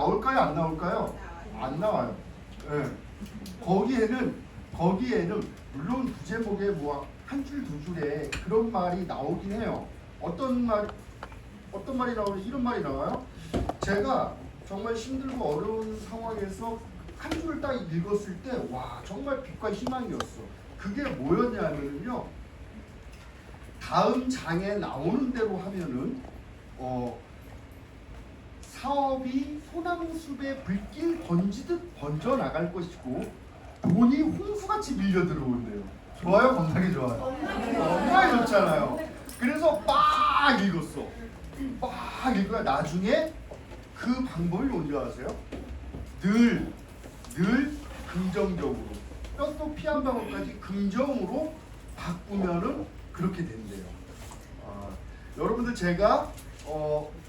나올까요? 안 나올까요? 안 나와요. 예. 거기에는 물론 부제목에 뭐 한 줄 두 줄에 그런 말이 나오긴 해요. 어떤 말이 나오면 이런 말이 나와요. 제가 정말 힘들고 어려운 상황에서 한 줄 딱 읽었을 때 와 정말 빛과 희망이었어. 그게 뭐였냐면요. 다음 장에 나오는 대로 하면은 사업이 소나무 숲에 불길 번지듯 번져 나갈 것이고 돈이 홍수같이 밀려 들어온대요. 좋아요? 겁나게 좋아요. 겁나게 좋잖아요. 그래서 막 읽었어. 막 읽어야 나중에 그 방법이 뭔지 아세요? 늘 긍정적으로 뼈도 피 한 방울까지 긍정으로 바꾸면은 그렇게 된대요. 여러분들 제가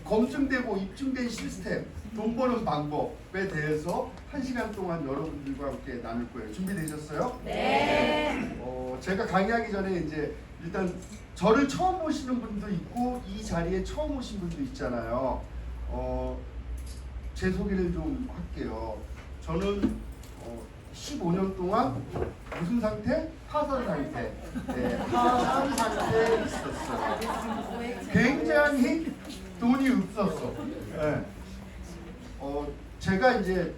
검증되고 입증된 시스템, 돈 버는 방법에 대해서 1시간 동안 여러분들과 함께 나눌 거예요. 준비되셨어요? 네. 제가 강의하기 전에 이제 일단 저를 처음 보시는 분도 있고 이 자리에 처음 오신 분도 있잖아요. 제 소개를 좀 할게요. 저는 15년 동안 무슨 상태? 파산 상태. 네, 파산 상태에 있었어요. 굉장히 돈이 없었어. 네. 제가 이제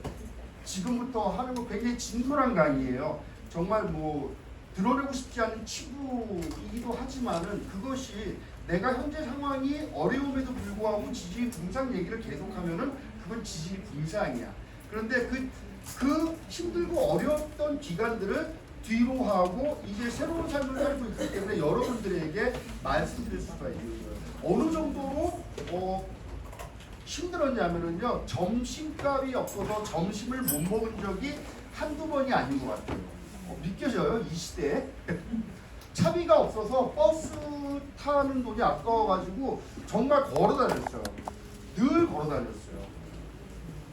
지금부터 하는 거 굉장히 진솔한 강의예요. 정말 뭐 드러내고 싶지 않은 치부이기도 하지만은 그것이 내가 현재 상황이 어려움에도 불구하고 지진이 붕상 얘기를 계속하면은 그건 지진이 붕상이야. 그런데 그 힘들고 어려웠던 기간들을 뒤로 하고 이제 새로운 삶을 살고 있기 때문에 여러분들에게 말씀드릴 수가 있는 거예요. 어느 정도로 힘들었냐면은요, 점심값이 없어서 점심을 못 먹은 적이 한두 번이 아닌 것 같아요. 믿겨져요? 이 시대에? 차비가 없어서 버스 타는 돈이 아까워가지고 정말 걸어 다녔어요. 늘 걸어 다녔어요.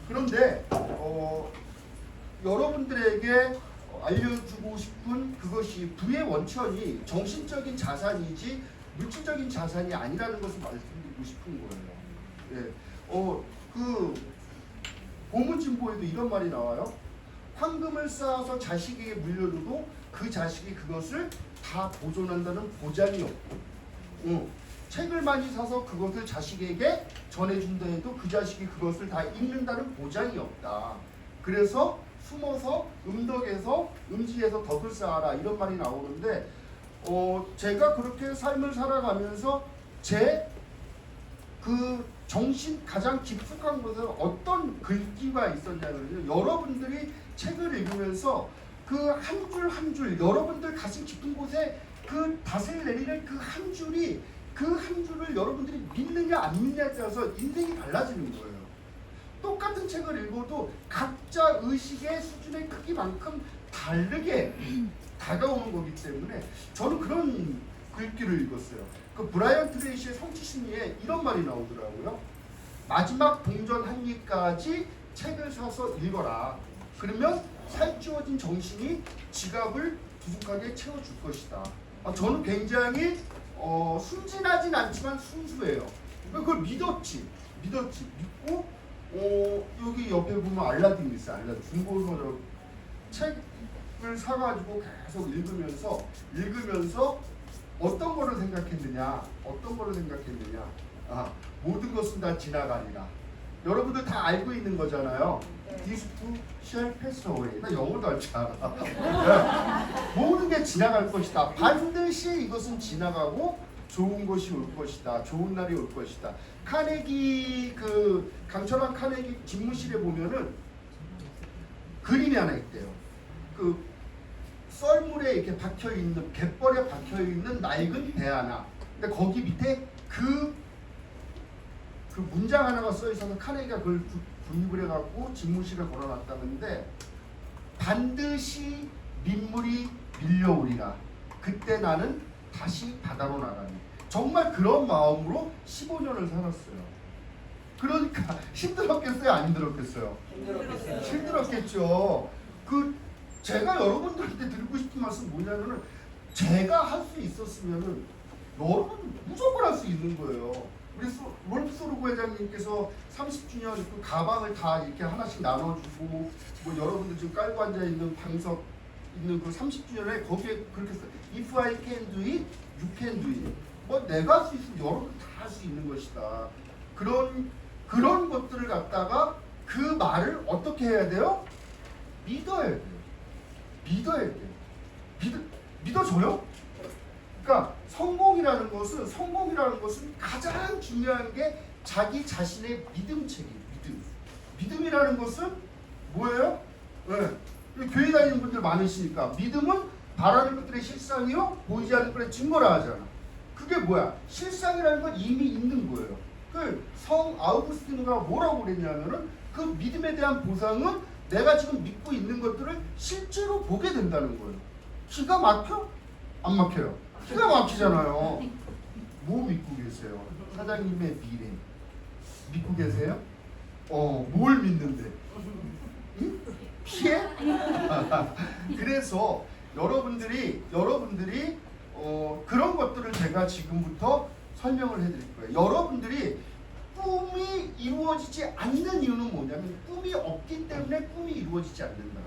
그런데 여러분들에게 알려주고 싶은 그것이 부의 원천이 정신적인 자산이지 물질적인 자산이 아니라는 것을 말씀드리고 싶은 거예요. 예. 그 고무진보에도 이런 말이 나와요. 황금을 쌓아서 자식에게 물려줘도 그 자식이 그것을 다 보존한다는 보장이 없고, 책을 많이 사서 그것을 자식에게 전해준다 해도 그 자식이 그것을 다 읽는다는 보장이 없다. 그래서 숨어서 음덕에서 음지에서 덕을 쌓아라 이런 말이 나오는데 제가 그렇게 삶을 살아가면서 제 그 정신 가장 깊숙한 곳에 어떤 글귀가 있었냐면요. 여러분들이 책을 읽으면서 그 한 줄 한 줄 여러분들 가슴 깊은 곳에 그 닷을 내리는 그 한 줄이 그 한 줄을 여러분들이 믿느냐 안 믿느냐에 따라서 인생이 달라지는 거예요. 똑같은 책을 읽어도 각자 의식의 수준의 크기만큼 다르게 다가오는 거기 때문에 저는 그런 글귀를 읽었어요. 그 브라이언 트레이시의 성취심리에 이런 말이 나오더라고요. 마지막 동전 한 입까지 책을 사서 읽어라. 그러면 살찌워진 정신이 지갑을 두둑하게 채워줄 것이다. 저는 굉장히 순진하진 않지만 순수해요. 그걸 믿고 여기 옆에 보면 알라딘이 있어요. 알라딘 중고서적 책을 사가지고 계속 읽으면서 어떤 거를 생각했느냐? 모든 것은 다 지나가리라. 여러분들 다 알고 있는 거잖아요. This too shall pass away. 나 영어도 알 줄 알아. 모든 게 지나갈 것이다. 반드시 이것은 지나가고 좋은 것이 올 것이다. 좋은 날이 올 것이다. 카네기 강철한 카네기 집무실에 보면은 그림이 하나 있대요. 그 썰물에 이렇게 박혀 있는 갯벌에 박혀 있는 낡은 배 하나. 근데 거기 밑에 그 문장 하나가 써 있어서 카네기가 그걸 구입을 해갖고 집무실에 걸어놨다는데 반드시 민물이 밀려오리라. 그때 나는 다시 바다로 나가니. 정말 그런 마음으로 15년을 살았어요. 그러니까 힘들었겠어요? 안 힘들었겠어요? 힘들었겠죠. 제가 여러분들한테 드리고 싶은 말씀 뭐냐면은 제가 할 수 있었으면은 여러분 무조건 할 수 있는 거예요. 우리 롤프소르고 회장님께서 30주년 그 가방을 다 이렇게 하나씩 나눠주고 뭐 여러분들 지금 깔고 앉아 있는 방석 있는 그 30주년에 거기에 그렇게 써 If I can do it, you can do it. 뭐 내가 할 수 있으면 여러분 다 할 수 있는 것이다. 그런 것들을 갖다가 그 말을 어떻게 해야 돼요? 믿어야 돼요. 믿어야 돼요. 믿어줘요? 그러니까 성공이라는 것은 가장 중요한 게 자기 자신의 믿음책이에요. 믿음이라는 것은 뭐예요? 네. 교회 다니는 분들 많으시니까 믿음은 바라는 것들의 실상이요 보이지 않는 것의 증거라 하잖아. 그게 뭐야? 실상이라는 건 이미 있는 거예요. 그 성 아우구스티누가 뭐라고 그랬냐면은 그 믿음에 대한 보상은 내가 지금 믿고 있는 것들을 실제로 보게 된다는 거예요. 기가 막혀? 안 막혀요. 기가 막히잖아요. 뭐 믿고 계세요? 사장님의 미래 믿고 계세요? 뭘 믿는데? 응? 피해? 그래서 여러분들이 그런 것들을 제가 지금부터 설명을 해드릴 거예요. 여러분들이 꿈이 이루어지지 않는 이유는 뭐냐면 꿈이 없기 때문에 꿈이 이루어지지 않는다.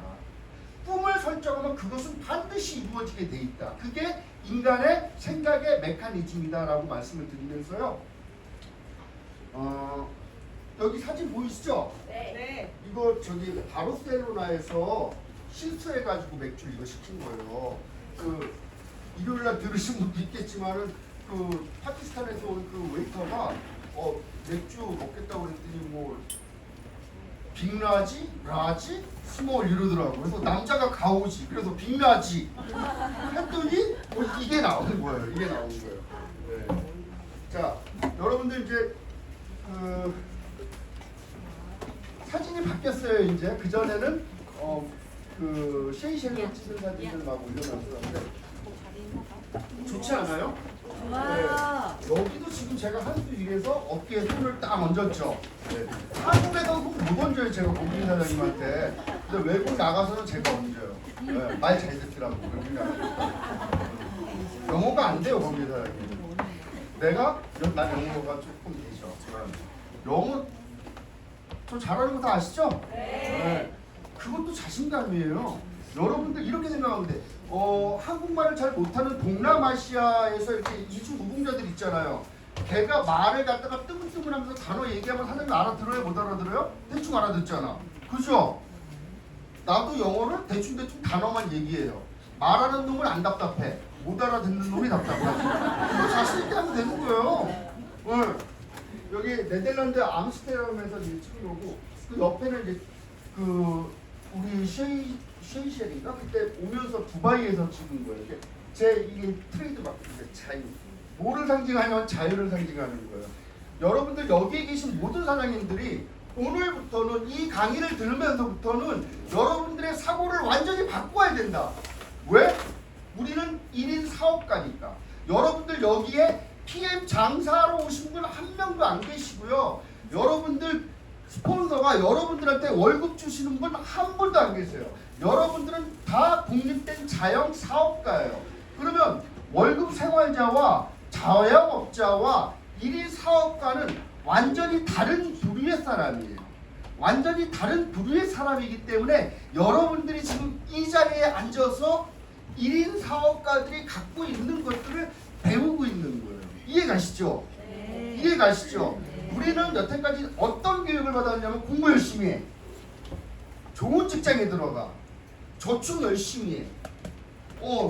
꿈을 설정하면 그것은 반드시 이루어지게 돼 있다. 그게 인간의 생각의 메커니즘이다라고 말씀을 드리면서요. 여기 사진 보이시죠? 네. 이거 저기 바르셀로나에서 실수해가지고 맥주 이거 시킨 거예요. 그 일요일날 들으신 분도 있겠지만은 그 파키스탄에서 온 그 웨이터가 맥주 먹겠다고 그랬더니 뭐 빅라지, 라지, 스몰 이러더라고. 그래서 남자가 가오지. 그래서 빅라지 했더니 이게 나오는 거예요. 네. 자, 여러분들 이제 사진이 바뀌었어요. 이제 그 전에는 그 셰이셸로 찍은 사진들 막 올려놨었는데 좋지 않아요? 좋아요. 네. 여기도 지금 제가 한 수 위에서 어깨에 손을 딱 얹었죠. 네. 한국에서 못 얹어요. 제가 고객 사장님한테. 근데 외국 나가서는 제가 얹어요. 네. 말 잘 듣더라고. 외국 나가서. 영어가 안 돼요. 고객 사장님. 난 영어가 조금 되죠. 영어 저 잘하는 거 다 아시죠? 네. 그것도 자신감이에요. 여러분들 이렇게 생각하면 돼. 한국말을 잘 못하는 동남아시아에서 이렇게 이주 무공자들 있잖아요. 걔가 말을 갖다가 뜨문뜨문하면서 단어 얘기하면 사람이 알아들어요? 못 알아들어요? 대충 알아듣잖아. 그죠? 나도 영어를 대충 단어만 얘기해요. 말하는 놈은 안 답답해. 못 알아듣는 놈이 답답하지. 이거 자신 있게 하면 되는 거예요. 네. 여기 네덜란드 암스테르담에서 이제 찍으려고 그 옆에는 이제 그 우리 셰이셸인가 그때 오면서 두바이에서 찍은 거예요. 이게 트레이드 마크인데 자유. 뭐를 상징하냐면 자유를 상징하는 거예요. 여러분들 여기에 계신 모든 사장님들이 오늘부터는 이 강의를 들으면서부터는 여러분들의 사고를 완전히 바꿔야 된다. 왜? 우리는 1인 사업가니까. 여러분들 여기에 PM 장사하러 오신 분 한 명도 안 계시고요. 여러분들 스폰서가 여러분들한테 월급 주시는 분 한 분도 안 계세요. 여러분들은 다 독립된 자영 사업가예요. 그러면 월급 생활자와 자영업자와 1인 사업가는 완전히 다른 부류의 사람이에요. 완전히 다른 부류의 사람이기 때문에 여러분들이 지금 이 자리에 앉아서 1인 사업가들이 갖고 있는 것들을 배우고 있는 거예요. 이해가시죠? 네. 이해가시죠? 네. 우리는 여태까지 어떤 교육을 받았냐면 공부 열심히 해. 좋은 직장에 들어가. 저축 열심히 해.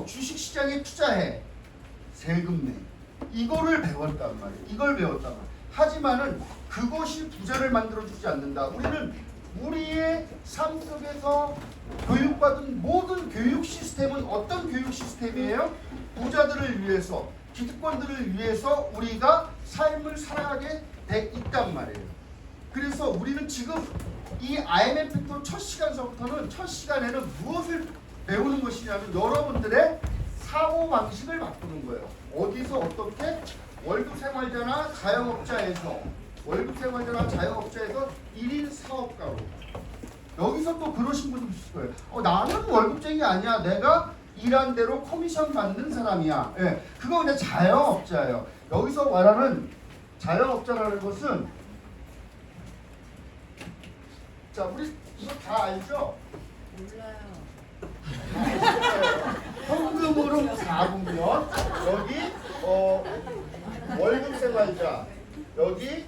주식시장에 투자해. 세금 내. 이거를 배웠단 말이에요. 이걸 배웠단 말이에요. 하지만은 그것이 부자를 만들어주지 않는다. 우리는 우리의 삶 속에서 교육받은 모든 교육 시스템은 어떤 교육 시스템이에요? 부자들을 위해서, 기득권들을 위해서 우리가 삶을 살아가게 돼 있단 말이에요. 그래서 우리는 지금 이 IMF 첫 시간서부터는 첫 시간에는 무엇을 배우는 것이냐면 여러분들의 사고 방식을 바꾸는 거예요. 어디서 어떻게 월급 생활자나 자영업자에서 1인 사업가로 여기서 또 그러신 분도 있을 거예요. 나는 월급쟁이 아니야. 내가 일한 대로 커미션 받는 사람이야. 예, 그거 그냥 자영업자예요. 여기서 말하는 자영업자라는 것은 자 우리 이거 다 알죠? 몰라요. 현금으로 잡으면 여기 월급 생활자, 여기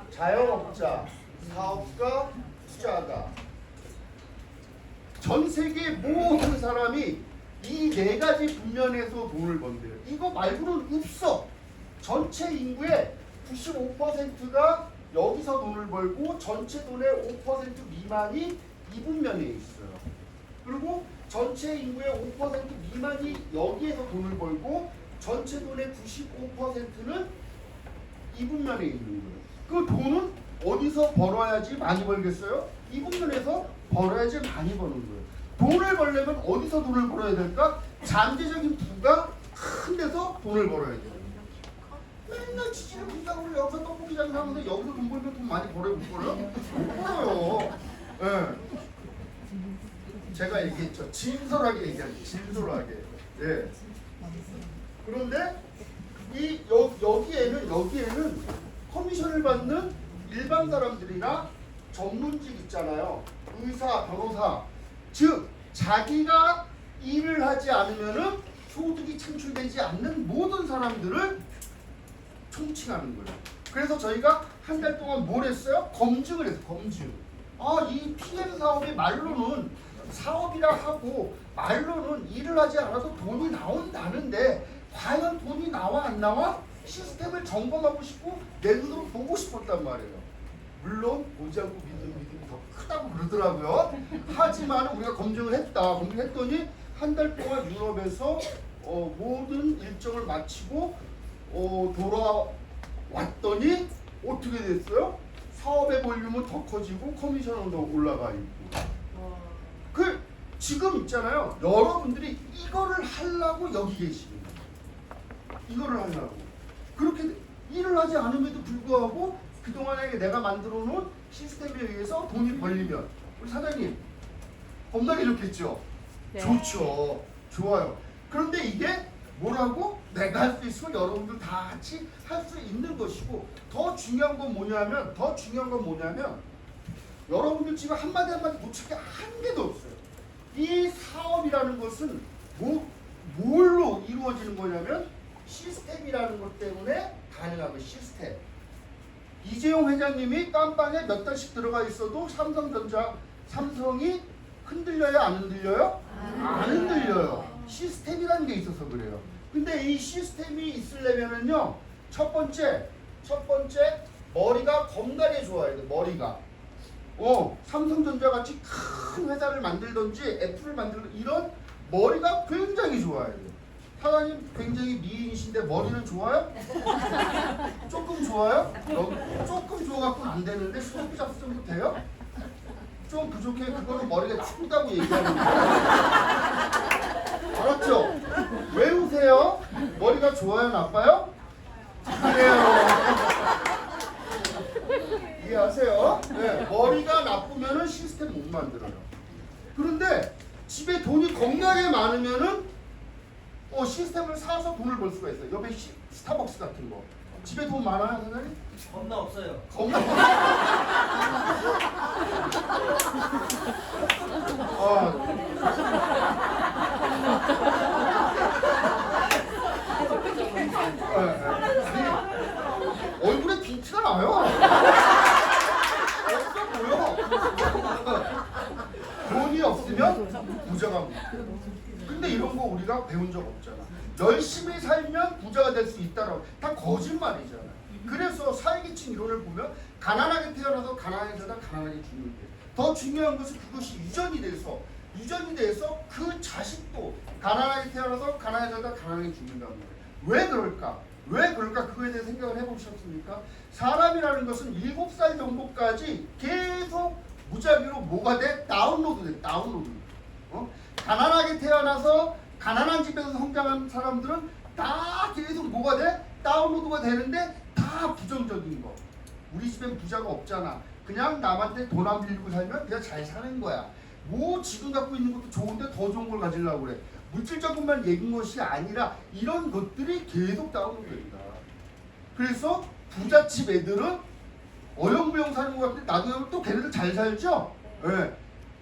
자영업자, 사업가, 투자가. 전 세계 모든 사람이 이 네 가지 분면에서 돈을 번대요. 이거 말고는 없어. 전체 인구의 95%가 여기서 돈을 벌고 전체 돈의 5% 미만이 이 분면에 있어요. 그리고 전체 인구의 5% 미만이 여기에서 돈을 벌고 전체 돈의 95%는 이 분면에 있는 거예요. 그 돈은 어디서 벌어야지 많이 벌겠어요? 이 분면에서 벌어야지 많이 버는 거예요. 돈을 벌려면 어디서 돈을 벌어야 될까? 잠재적인 부가 큰 데서 돈을 벌어야 돼요. 맨날 지지를 분장으로 여기서 떡볶이 장사하면서 여기서 돈 벌면 돈 많이 벌어볼 거예요? 못 벌어요. 예. 제가 얘기했죠. 진솔하게 얘기하죠. 진솔하게. 예. 그런데 여기에는 커미션을 받는 일반 사람들이나 전문직 있잖아요. 의사, 변호사. 즉 자기가 일을 하지 않으면은 소득이 창출되지 않는 모든 사람들을 총칭하는 거예요. 그래서 저희가 한 달 동안 뭘 했어요? 검증을 했어요. 검증. 이 PM 사업이 말로는 사업이라 하고 말로는 일을 하지 않아도 돈이 나온다는데 과연 돈이 나와 안 나와? 시스템을 점검하고 싶고 내 눈으로 보고 싶었단 말이에요. 물론 보지 않고 믿음이 더 크다고 그러더라고요. 하지만 우리가 검증을 했다. 검증했더니 한 달 동안 유럽에서 모든 일정을 마치고 돌아왔더니 어떻게 됐어요? 사업의 볼륨은 더 커지고 커미션은 더 올라가 있고. 지금 있잖아요. 여러분들이 이거를 하려고 여기 계십니다. 이거를 하려고. 그렇게 일을 하지 않음에도 불구하고 그동안에 내가 만들어 놓은 시스템에 의해서 돈이 벌리면 우리 사장님 겁나게 좋겠죠? 네. 좋죠. 좋아요. 그런데 이게 뭐라고? 내가 할 수 있으면 여러분들 다 같이 할 수 있는 것이고 더 중요한 건 뭐냐면 여러분들 지금 한마디 놓칠 게 한 개도 없어요. 이 사업이라는 것은 뭘로 이루어지는 거냐면 시스템이라는 것 때문에 가능한 거. 시스템. 이재용 회장님이 깜빵에 몇 달씩 들어가 있어도 삼성이 흔들려요? 안 흔들려요? 안 흔들려요. 시스템이라는 게 있어서 그래요. 근데 이 시스템이 있으려면은요, 첫 번째 머리가 겁나게 좋아야 돼. 머리가. 삼성전자 같이 큰 회사를 만들든지 애플을 만들든지 이런 머리가 굉장히 좋아야 돼. 사장님 굉장히 미인이신데 머리는 좋아요? 조금 좋아요? 조금 좋아갖고는 안 되는데 수업 잡수 정도 돼요? 좀 부족해. 그거는 머리가 춥다고 얘기하는 거예요. 알았죠? 왜 우세요? 머리가 좋아요? 나빠요? 그래요. 이해하세요? 네, 머리가 나쁘면은 시스템 못 만들어요. 그런데 집에 돈이 겁나게 많으면은 시스템을 사서 돈을 벌 수가 있어요. 옆에 스타벅스 같은 거. 집에 돈 많아요, 사장님? 겁나 없어요. 겁나. 얼굴에 빈티가 나요. 없어 보여. 돈이 없으면 부자가 못 돼. 근데 이런 거 우리가 배운 적 없잖아. 열심히 살면 부자가 될 수 있다라고. 다 거짓말이잖아. 그래서 사회계층 이론을 보면 가난하게 태어나서 가난하게 살다 가난하게 죽는 게. 더 중요한 것은 그것이 유전이 돼서 그 자식도 가난하게 태어나서 가난하게 살다 가난하게 죽는다는 거예요. 왜 그럴까? 그거에 대해 생각을 해보셨습니까? 사람이라는 것은 7살 정도까지 계속 무작위로 뭐가 돼? 다운로드. 가난하게 태어나서 가난한 집에서 성장한 사람들은 다 계속 뭐가 돼? 다운로드가 되는데 다 부정적인 거. 우리 집엔 부자가 없잖아. 그냥 남한테 돈 안 빌리고 살면 그냥 잘 사는 거야. 뭐 지금 갖고 있는 것도 좋은데 더 좋은 걸 가지려고 그래. 물질적인 것이 아니라 이런 것들이 계속 다운로드된다. 그래서 부잣집 애들은 어영부영 사는 것 같은데 나중에 또 걔네들 잘 살죠? 예.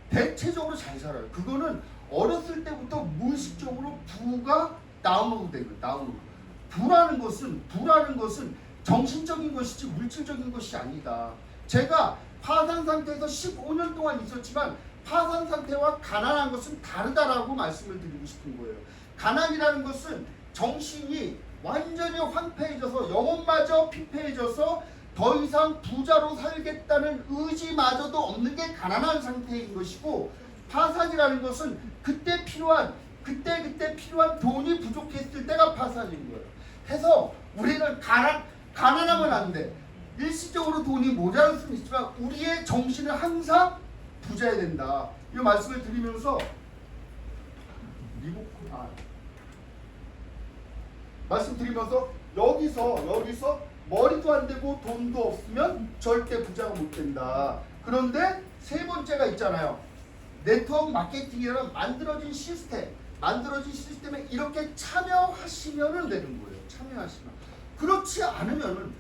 대체적으로 잘 살아요. 그거는 어렸을 때부터 무의식적으로 부가 다운로드 되는 거예요. 다운로드. 부라는 것은 정신적인 것이지 물질적인 것이 아니다. 제가 파산 상태에서 15년 동안 있었지만 파산 상태와 가난한 것은 다르다라고 말씀을 드리고 싶은 거예요. 가난이라는 것은 정신이 완전히 황폐해져서 영혼마저 피폐해져서 더 이상 부자로 살겠다는 의지마저도 없는 게 가난한 상태인 것이고, 파산이라는 것은 그때 필요한 돈이 부족했을 때가 파산인 거예요. 해서 우리는 가난하면 안 돼. 일시적으로 돈이 모자랄 수는 있지만 우리의 정신은 항상 부자야 된다. 이 말씀을 드리면서 말씀드리면서 여기서 머리도 안 되고 돈도 없으면 절대 부자가 못 된다. 그런데 세 번째가 있잖아요. 네트워크 마케팅이라는 만들어진 시스템에 이렇게 참여하시면 되는 거예요. 참여하시면. 그렇지 않으면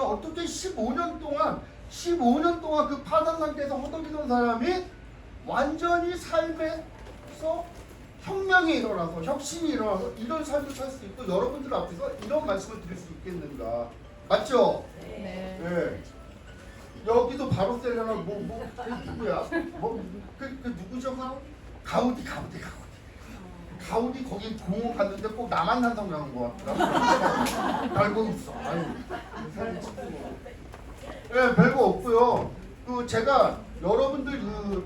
어떻게 15년 동안 그 파산 상태에서 허덕이던 사람이 완전히 삶에서 혁명이 일어나서 혁신이 일어나서 이런 삶을 살 수 있고 여러분들 앞에서 이런 말씀을 드릴 수 있겠는가? 맞죠? 네. 네. 여기도 바로셀로나 누구야? 그 누구죠? 가우디 거기 공원 갔는데 꼭 나만 산성 나는 것 같더라. 별거 없어. 아유, 사진 찍고 뭐. 네, 별거 없고요. 그 제가 여러분들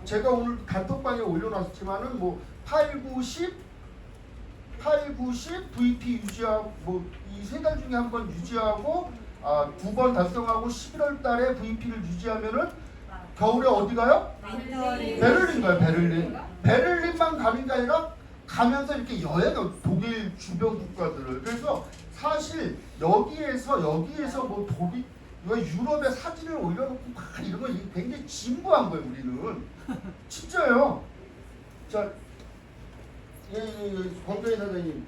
제가 오늘 단톡방에 올려놨지만은 뭐 8, 9, 10 VP 유지하고 뭐 이 세 달 중에 한 번 유지하고 2번 달성하고 11월 달에 VP를 유지하면은 겨울에 어디 가요? 베를린 가요. 베를린만 가는 게 아니라 가면서 이렇게 여행을 독일 주변 국가들을. 그래서 사실 여기에서 뭐 독일 이거 유럽의 사진을 올려놓고 막 이런 거 굉장히 진부한 거예요. 우리는 진짜요. 자, 권경희 사장님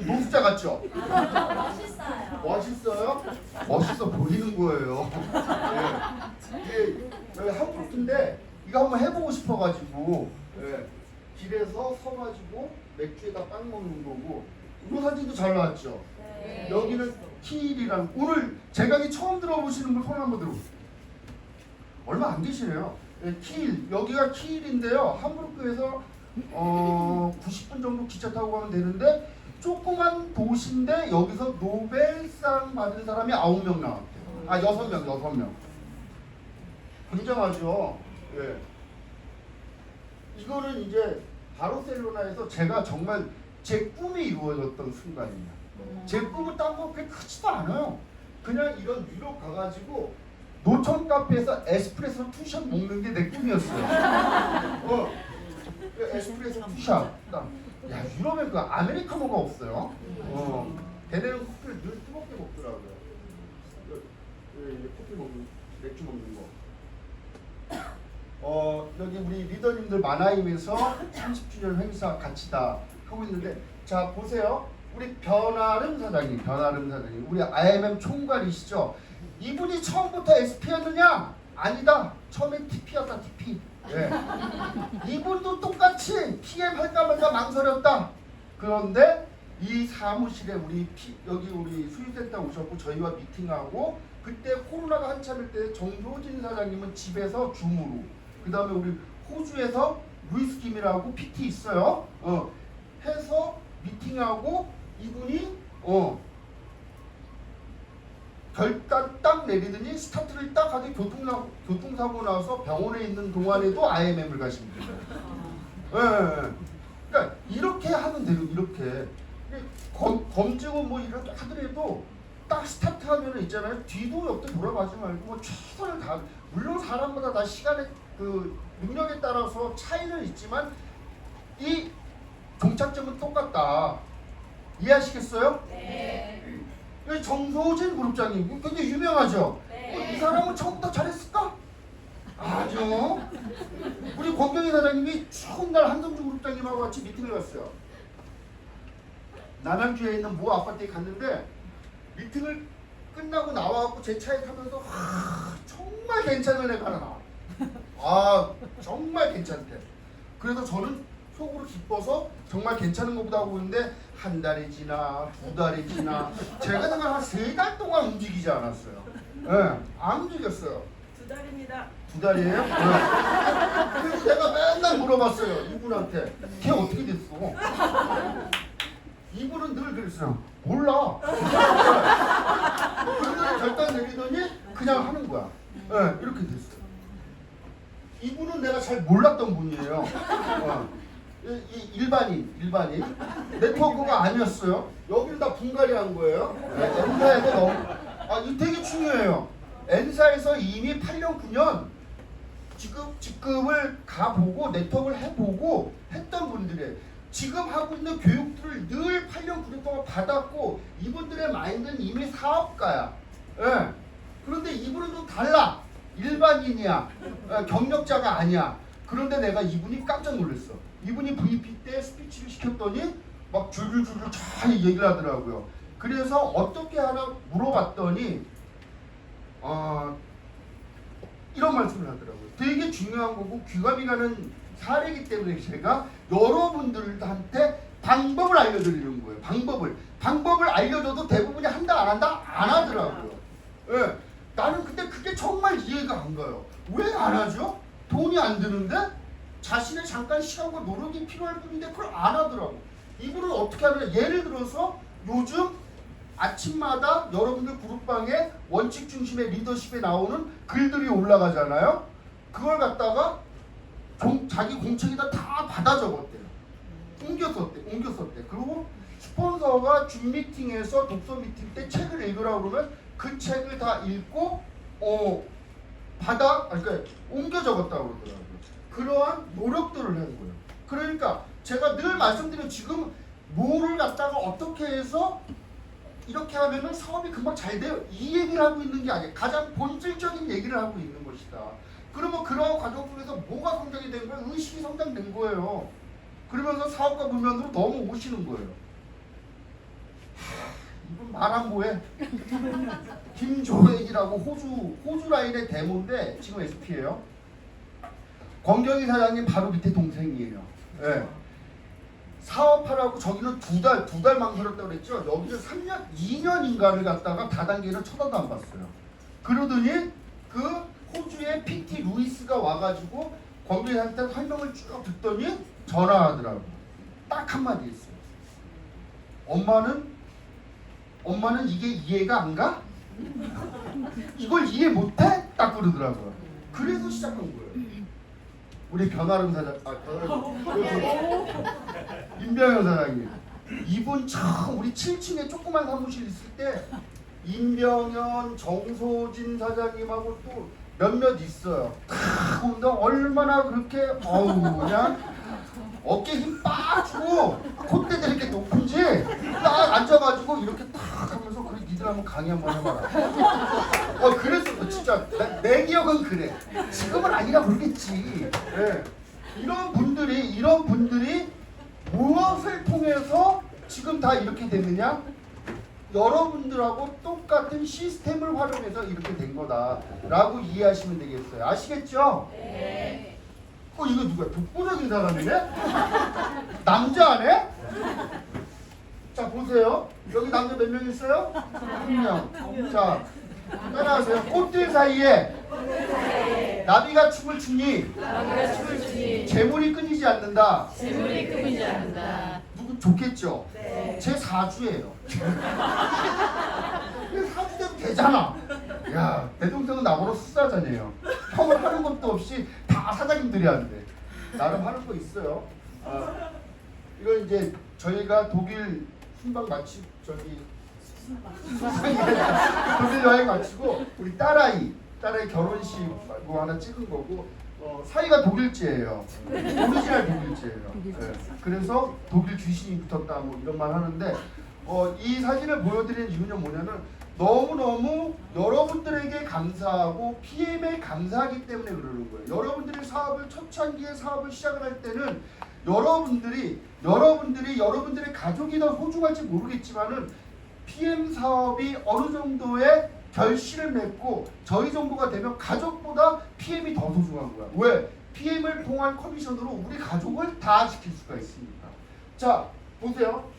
노숙자 같죠? 멋있어요. 멋있어 보이는 거예요. 이게 한국인데 이거 한번 해보고 싶어가지고 길에서 서가지고 맥주에다 빵 먹는 거고. 이 사진도 잘 나왔죠? 네. 여기는 키일이랑 오늘 제 강의 처음 들어보시는 분 손 한번 들어보세요. 얼마 안 계시네요. 키일, 여기가 키일인데요. 함부르크에서 90분 정도 기차 타고 가면 되는데 조그만 도시인데 여기서 노벨상 받은 사람이 9명 나왔대요. 6명. 굉장하죠. 예. 이거는 이제 바르셀로나에서 제가 정말 제 꿈이 이루어졌던 순간입니다. 제 꿈은 딴 거 그렇게 크지도 않아요. 그냥 이런 유럽 가가지고 노천 카페에서 에스프레소 투샷 먹는 게 내 꿈이었어요. 에스프레소 투샷. 야, 유럽에 그 아메리카노가 없어요. 걔네는 커피를 늘 뜨겁게 먹더라고요. 커피 먹는, 맥주 먹는 거. 여기 우리 리더님들 마나임에서 30주년 행사 같이 다 하고 있는데, 자 보세요. 우리 변아름 사장님, 우리 IMM 총괄이시죠. 이분이 처음부터 SP였느냐? 아니다. 처음에 TP였다. TP. 예. 이분도 똑같이 PM 할까 말까 망설였다. 그런데 이 사무실에 여기 우리 수의센터 오셨고 저희와 미팅하고, 그때 코로나가 한참일 때 정효진 사장님은 집에서 줌으로, 그 다음에 우리 호주에서 루이스 김이라고 PT 있어요. 해서 미팅하고 이분이 결단 딱 내리더니 스타트를 딱 하더니 교통사고 나서 병원에 있는 동안에도 IMM을 가십니다. 그러니까 이렇게 하면 돼요. 이렇게 검증은 뭐 이렇게 하더라도 딱 스타트하면 있잖아요. 뒤도 옆도 돌아가지 말고 뭐 최선을 다. 물론 사람마다 다 시간의 그 능력에 따라서 차이는 있지만 이 종착점은 똑같다. 이해하시겠어요? 네. 여기 정소진 그룹장님 굉장히 유명하죠? 네. 이 사람은 처음부터 잘했을까? 아니요. 우리 권경희 사장님이 추운 날 한성주 그룹장님하고 같이 미팅을 갔어요. 남양주에 있는 모 아파트에 갔는데 미팅을 끝나고 나와갖고 제 차에 타면서 정말 괜찮은 애가 하나 나와. 아 정말 괜찮대. 그래서 저는 속으로 기뻐서 정말 괜찮은 것보다 하고 있는데 한 달이 지나 2달이 지나 제가 생각 한 3달 동안 움직이지 않았어요. 예, 안 움직였어요. 2달입니다. 2달이에요? 네. 그래서 내가 맨날 물어봤어요 이분한테. 걔 어떻게 됐어? 이분은 늘 그랬어요. 몰라. 그러더니 결단 내리더니 그냥 하는 거야. 네, 이렇게 됐어요. 이분은 내가 잘 몰랐던 분이에요. 일반인 네트워크가 아니었어요. 여기는 다 분갈이 한 거예요. N사에서 너무 이거 되게 중요해요. N사에서 이미 8년 9년 직급을 가보고 네트워크를 해보고 했던 분들이에요. 지금 하고 있는 교육들을 늘 8년 9년 동안 받았고 이분들의 마인드는 이미 사업가야. 예. 그런데 이분은 좀 달라. 일반인이야. 경력자가 아니야. 그런데 내가 이분이 깜짝 놀랐어. 이분이 VP 때 스피치를 시켰더니 막 줄줄줄줄 잘 얘기를 하더라고요. 그래서 어떻게 하나 물어봤더니 이런 말씀을 하더라고요. 되게 중요한 거고 귀감이 가는 사례이기 때문에 제가 여러분들한테 방법을 알려드리는 거예요. 방법을 알려줘도 대부분이 한다 안 한다 안 하더라고요. 예. 나는 근데 그게 정말 이해가 안 가요. 왜 안 하죠? 돈이 안 드는데 자신의 잠깐 시간과 노력이 필요할 뿐인데 그걸 안 하더라고. 이분은 어떻게 하느냐. 예를 들어서 요즘 아침마다 여러분들 그룹방에 원칙 중심의 리더십에 나오는 글들이 올라가잖아요. 그걸 갖다가 자기 공책에다 다 받아 적었대요. 옮겨 썼대. 그리고 스폰서가 줌 미팅에서 독서 미팅 때 책을 읽으라고 그러면 그 책을 다 읽고 그러니까 옮겨 적었다고 그러더라고요. 그러한 노력들을 한 거예요. 그러니까 제가 늘 말씀드린 지금 뭐를 갖다가 어떻게 해서 이렇게 하면은 사업이 금방 잘 돼요. 이 얘기를 하고 있는 게 아니에요. 가장 본질적인 얘기를 하고 있는 것이다. 그러면 그러한 과정 속에서 뭐가 성장이 된 거예요? 의식이 성장된 거예요. 그러면서 사업가 문면으로 너무 오시는 거예요. 이분 말 안 보해. 김조액이라고 호주 라인의 데모인데 지금 SP예요. 권경희 사장님 바로 밑에 동생이에요. 네. 사업하라고 저기는 두 달 망설였다고 그랬죠. 여기는 3년, 2년인가를 갖다가 다단계를 쳐다도 안 봤어요. 그러더니 그 호주의 PT 루이스가 와가지고 권경희한테 설명을 쭉 듣더니 전화하더라고. 딱 한마디 했어요. 엄마는 이게 이해가 안 가? 이걸 이해 못해? 딱 그러더라고요. 그래서 시작한 거예요. 우리 변아름 사장, 임병현 사장님. 이분 참 우리 7층에 조그만 사무실 있을 때 임병현, 정소진 사장님하고 또 몇몇 있어요. 근데 얼마나 그렇게 그냥 어깨 힘 빡 주고 콧대도 이렇게 높은지 딱 앉아가지고 이렇게 탁 하면서 그래 니들 한번 강의 한번 해봐라. 그랬어. 진짜 내 기억은 그래. 지금은 아니라 모르겠지. 네. 이런 분들이 무엇을 통해서 지금 다 이렇게 됐느냐? 여러분들하고 똑같은 시스템을 활용해서 이렇게 된 거다라고 이해하시면 되겠어요. 아시겠죠? 네. 이거 누구야? 독보적인 사람이네? 남자네? 자 보세요. 여기 남자 몇 명 있어요? 1명. 자 따라하세요. 꽃들 사이에 나비가 춤을 추니 재물이 끊이지 않는다. 누구 좋겠죠? 네. 제 사주예요. 사주대로 되잖아. 야, 내 동생은 나보다 수사자네요. 형을 하는 것도 없이 다 사장님들이 하는데 나름 하는 거 있어요. 이건 이제 저희가 독일 순방 마치 독일 여행 마치고 우리 딸아이 결혼식 뭐 하나 찍은 거고 사이가 독일제예요. 오리지널 독일제예요. 네. 그래서 독일 귀신이 붙었다 뭐 이런 말 하는데 이 사진을 보여드리는 이유는 뭐냐면 너무너무 여러분들에게 감사하고 PM에 감사하기 때문에 그러는 거예요. 여러분들이 초창기에 사업을 시작을 할 때는 여러분들이 여러분들의 가족이 더 소중할지 모르겠지만은 PM 사업이 어느 정도의 결실을 맺고 저희 정도가 되면 가족보다 PM이 더 소중한 거야. 왜? PM을 통한 커미션으로 우리 가족을 다 지킬 수가 있으니까. 자, 보세요.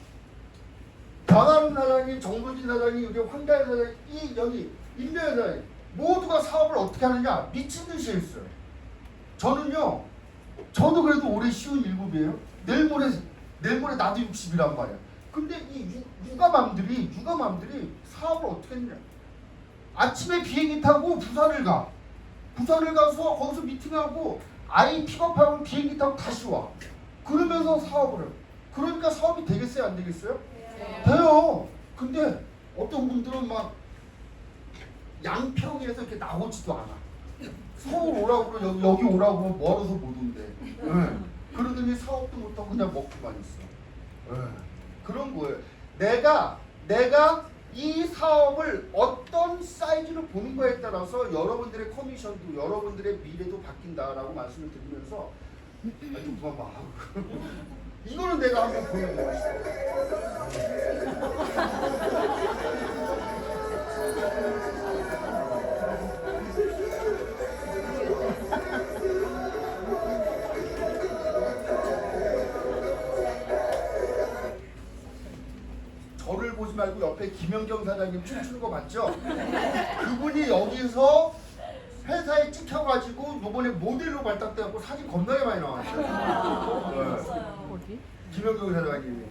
변하는 사장님, 정도진 사장님, 여기 황다혜 사장님, 여기 임대현 사장님 모두가 사업을 어떻게 하느냐 미친 듯이 했어요. 저는요, 저도 그래도 올해 57이에요. 내일 모레 나도 60이란 말이야. 근데 이 육아맘들이 사업을 어떻게 했냐? 아침에 비행기 타고 부산을 가서 거기서 미팅하고 아이 픽업하고 비행기 타고 다시 와. 그러면서 사업을 해. 그러니까 사업이 되겠어요, 안 되겠어요? 돼요. 근데 어떤 분들은 막 양평에서 이렇게 나오지도 않아. 서울 오라고 그러 여기 오라고 그러면 멀어서 못 온대. 네. 그러더니 사업도 못하고 그냥 먹고만 있어. 네. 그런 거예요. 내가 이 사업을 어떤 사이즈로 보는 거에 따라서 여러분들의 커미션도 여러분들의 미래도 바뀐다라고 말씀을 드리면서 좀 그만 봐. 이거는 내가 한번 보여드리겠어. 저를 보지 말고 옆에 김연경 사장님 춤추는 거 봤죠? 그분이 여기서 회사에 찍혀가지고 요번에 모델로 발탁돼갖고 사진 겁나게 많이 나왔어요. 네. 김연경 사장님이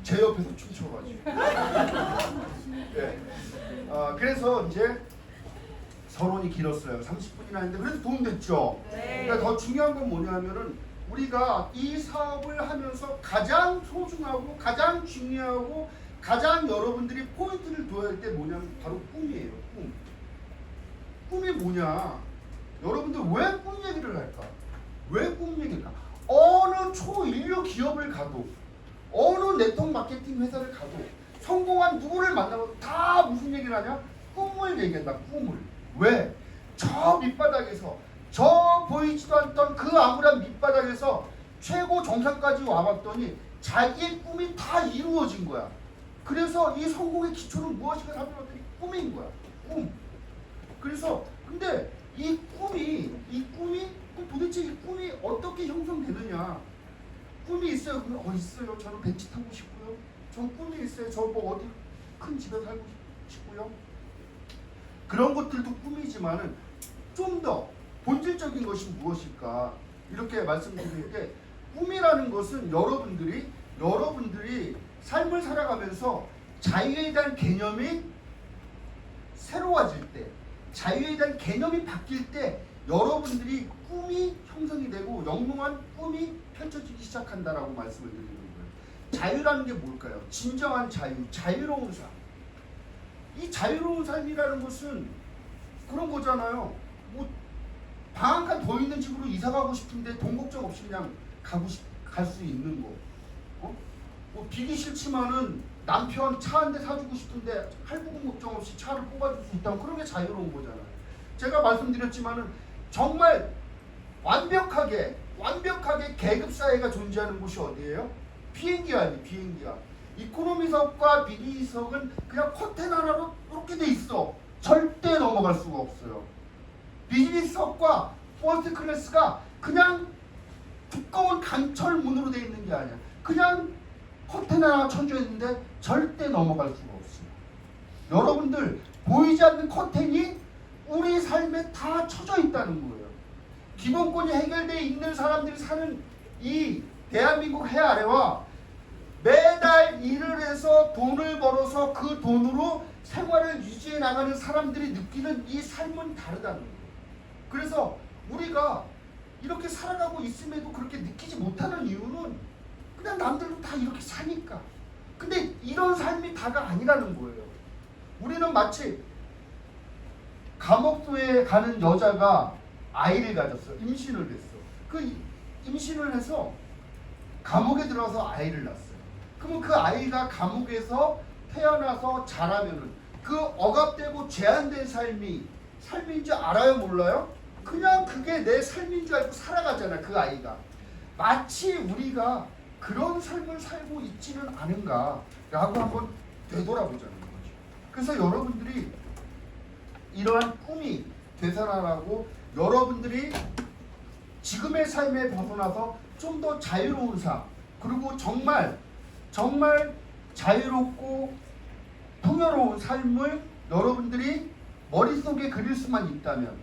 제 옆에서 춤춰가지고. 네. 그래서 이제 서론이 길었어요. 30분이나 했는데 그래도 도움 됐죠. 그러니까 더 중요한 건 뭐냐면은 우리가 이 사업을 하면서 가장 소중하고 가장 중요하고 가장 여러분들이 포인트를 둬야 할 때 뭐냐면 바로 꿈이에요. 꿈이 뭐냐? 여러분들 왜 꿈 얘기를 할까? 왜 꿈 얘기일까? 어느 초인류 기업을 가도 어느 네트워크 마케팅 회사를 가도 성공한 누구를 만나도 다 무슨 얘기를 하냐? 꿈을 얘기한다. 꿈을. 왜? 저 밑바닥에서 저 보이지도 않던 그 암울한 밑바닥에서 최고 정상까지 와봤더니 자기의 꿈이 다 이루어진 거야. 그래서 이 성공의 기초는 무엇인가 살펴봤더니 꿈인 거야. 꿈. 그래서 근데 이 꿈이 도대체 이 꿈이 어떻게 형성되느냐? 꿈이 있어요. 그러면 있어요. 저는 벤치 타고 싶고요. 전 꿈이 있어요. 저 뭐 어디 큰 집에 살고 싶고요. 그런 것들도 꿈이지만은 좀 더 본질적인 것이 무엇일까? 이렇게 말씀드릴 때 꿈이라는 것은 여러분들이 삶을 살아가면서 자유에 대한 개념이 새로워질 때, 자유에 대한 개념이 바뀔 때 여러분들이 꿈이 형성이 되고 영롱한 꿈이 펼쳐지기 시작한다라고 말씀을 드리는 거예요. 자유라는 게 뭘까요? 진정한 자유, 자유로운 삶. 이 자유로운 삶이라는 것은 그런 거잖아요. 뭐 방 한 칸 더 있는 집으로 이사 가고 싶은데 돈 걱정 없이 그냥 갈 수 있는 거. 뭐 비기 싫지만은 남편 차 한 대 사주고 싶은데 할부금 걱정 없이 차를 뽑아줄 수 있다면 그런 게 자유로운 거잖아요. 제가 말씀드렸지만은 정말 완벽하게 계급 사회가 존재하는 곳이 어디예요? 비행기가 아니에요. 비행기가. 이코노미석과 비즈니스석은 그냥 커튼 하나로 이렇게 돼 있어. 절대 넘어갈 수가 없어요. 비즈니스석과 퍼스트 클래스가 그냥 두꺼운 강철 문으로 돼 있는 게 아니야. 그냥 커튼 하나 쳐져 있는데 절대 넘어갈 수가 없어요. 여러분들 보이지 않는 커튼이 우리 삶에 다 쳐져 있다는 거예요. 기본권이 해결되어 있는 사람들이 사는 이 대한민국 해 아래와 매달 일을 해서 돈을 벌어서 그 돈으로 생활을 유지해 나가는 사람들이 느끼는 이 삶은 다르다는 거예요. 그래서 우리가 이렇게 살아가고 있음에도 그렇게 느끼지 못하는 이유는 그냥 남들도 다 이렇게 사니까. 근데 이런 삶이 다가 아니라는 거예요. 우리는 마치 감옥소에 가는 여자가 아이를 가졌어. 임신을 했어. 그 임신을 해서 감옥에 들어가서 아이를 낳았어요. 그러면 그 아이가 감옥에서 태어나서 자라면은 그 억압되고 제한된 삶인 줄 알아요? 몰라요? 그냥 그게 내 삶인 줄 알고 살아가잖아. 그 아이가. 마치 우리가 그런 삶을 살고 있지는 않은가 라고 한번 되돌아보자는 거죠. 그래서 여러분들이 이러한 꿈이 되살아나고 여러분들이 지금의 삶에 벗어나서 좀 더 자유로운 삶, 그리고 정말 자유롭고 풍요로운 삶을 여러분들이 머릿속에 그릴 수만 있다면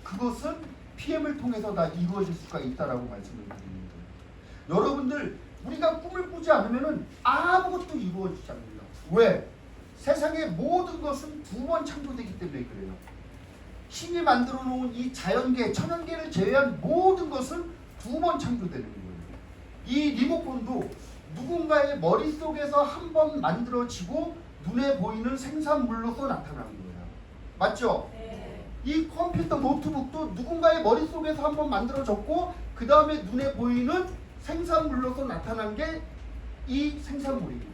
그것은 PM을 통해서 다 이루어질 수가 있다라고 말씀을 드리는 거예요. 여러분들 우리가 꿈을 꾸지 않으면 아무것도 이루어지지 않습니다. 왜? 세상의 모든 것은 두 번 창조되기 때문에 그래요. 신이 만들어 놓은 이 자연계, 천연계를 제외한 모든 것은 두 번 창조되는 거예요. 이 리모컨도 누군가의 머릿속에서 한 번 만들어지고 눈에 보이는 생산물로서 나타나는 거예요. 맞죠? 네. 이 컴퓨터 노트북도 누군가의 머릿속에서 한 번 만들어졌고 그 다음에 눈에 보이는 생산물로서 나타난 게 이 생산물인 거예요.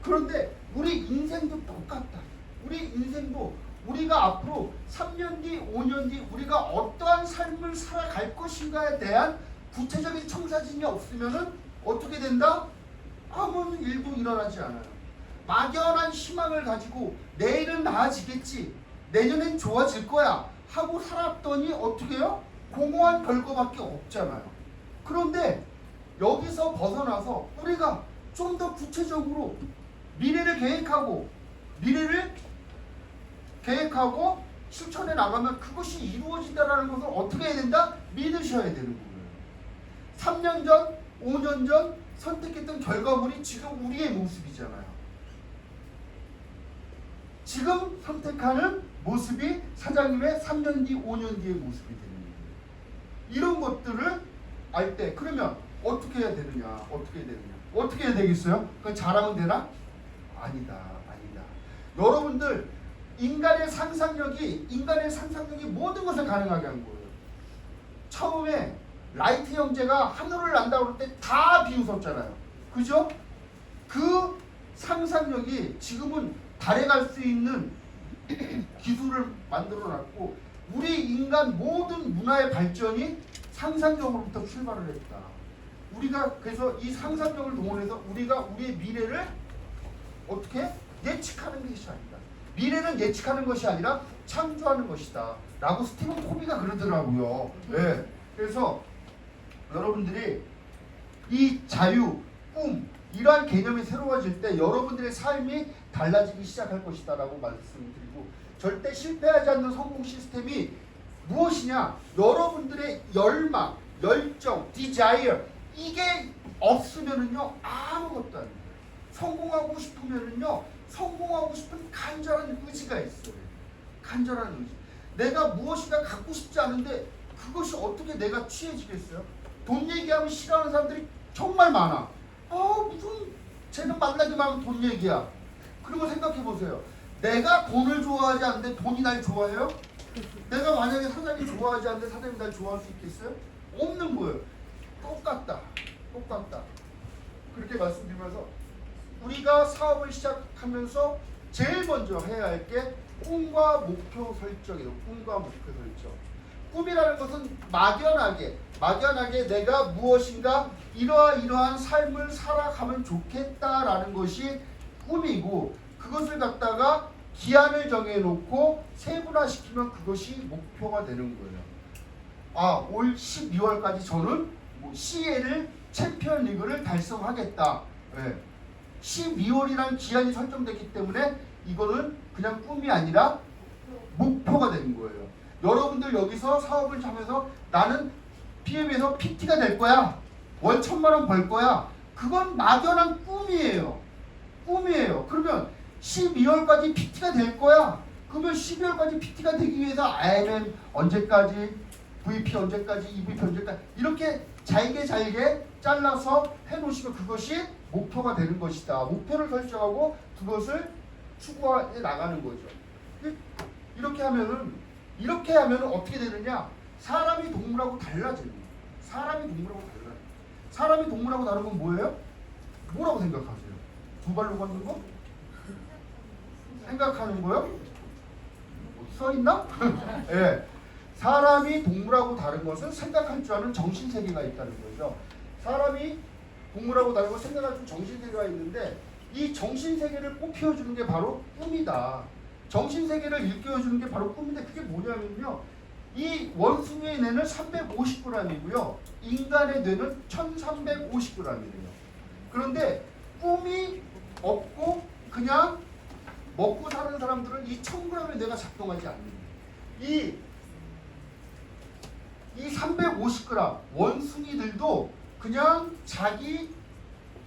그런데 우리 인생도 똑같다. 우리 인생도 우리가 앞으로 3년 뒤, 5년 뒤 우리가 어떠한 삶을 살아갈 것인가에 대한 구체적인 청사진이 없으면은 어떻게 된다? 아무 일도 일어나지 않아요. 막연한 희망을 가지고 내일은 나아지겠지, 내년엔 좋아질 거야 하고 살았더니 어떻게 해요? 공허한 별거밖에 없잖아요. 그런데 여기서 벗어나서 우리가 좀 더 구체적으로 미래를 계획하고 실천해 나가면 그것이 이루어진다는 것을 어떻게 해야 된다? 믿으셔야 되는 거예요. 3년 전, 5년 전 선택했던 결과물이 지금 우리의 모습이잖아요. 지금 선택하는 모습이 사장님의 3년 뒤, 5년 뒤의 모습이 되는 거예요. 이런 것들을 알 때 그러면 어떻게 해야 되느냐? 어떻게 해야 되겠어요? 그건 잘하면 되나? 아니다. 여러분들 인간의 상상력이 모든 것을 가능하게 한 거예요. 처음에 라이트 형제가 하늘을 난다고 그럴 때 다 비웃었잖아요. 그죠? 그 상상력이 지금은 달에 갈 수 있는 기술을 만들어놨고 우리 인간 모든 문화의 발전이 상상력으로부터 출발을 했다. 우리가 그래서 이 상상력을 동원해서 우리가 우리의 미래를 어떻게 예측하는 것이 아니다. 미래는 예측하는 것이 아니라 창조하는 것이다 라고 스티븐 코비가 그러더라고요. 네. 그래서 여러분들이 이 자유, 꿈 이러한 개념이 새로워질 때 여러분들의 삶이 달라지기 시작할 것이다 라고 말씀드리고, 절대 실패하지 않는 성공 시스템이 무엇이냐? 여러분들의 열망, 열정, desire 이게 없으면은요 아무것도 안 돼요. 성공하고 싶으면은요 성공하고 싶은 간절한 의지가 있어요. 간절한 의지. 내가 무엇인가 갖고 싶지 않은데 그것이 어떻게 내가 취해지겠어요? 돈 얘기하면 싫어하는 사람들이 정말 많아. 무슨 쟤는 만나기만 하면 돈 얘기야. 그리고 생각해 보세요. 내가 돈을 좋아하지 않는데 돈이 날 좋아해요? 내가 만약에 사장이 좋아하지 않는데 사장이 날 좋아할 수 있겠어요? 없는 거예요. 똑같다. 그렇게 말씀드리면서 우리가 사업을 시작하면서 제일 먼저 해야 할 게 꿈과 목표 설정이에요. 꿈과 목표 설정. 꿈이라는 것은 막연하게 내가 무엇인가 이러한 삶을 살아가면 좋겠다라는 것이 꿈이고, 그것을 갖다가 기한을 정해놓고 세분화시키면 그것이 목표가 되는 거예요. 올 12월까지 저는 CL 챔피언 리그를 달성하겠다. 네. 12월이라는 기한이 설정됐기 때문에 이거는 그냥 꿈이 아니라 목표가 되는 거예요. 여러분들 여기서 사업을 하면서 나는 PM에서 PT가 될 거야. 월 1,000만 원 벌 거야. 그건 막연한 꿈이에요. 그러면 12월까지 PT가 될 거야. 그러면 12월까지 PT가 되기 위해서 IMM 언제까지, VP 언제까지, EVP 언제까지 이렇게 잘게 잘라서 해놓으시면 그것이 목표가 되는 것이다. 목표를 설정하고 그것을 추구해 나가는 거죠. 이렇게 하면은 어떻게 되느냐? 사람이 동물하고 달라지는 거예요. 사람이 동물하고 다른 건 뭐예요? 뭐라고 생각하세요? 두 발로 걷는 거? 생각하는 거요? 써 있나? 예. 사람이 동물하고 다른 것은 생각할 줄 아는 정신세계가 있다는 거죠. 사람이 동물하고 다른 건 생각할 줄 정신세계가 있는데 이 정신세계를 꽃피워주는 게 바로 꿈이다. 정신세계를 일깨워주는 게 바로 꿈인데 그게 뭐냐면요. 이 원숭이의 뇌는 350g이고요. 인간의 뇌는 1350g이래요. 그런데 꿈이 없고 그냥 먹고 사는 사람들은 이 1000g의 뇌가 작동하지 않는다. 이 350g 원숭이들도 그냥 자기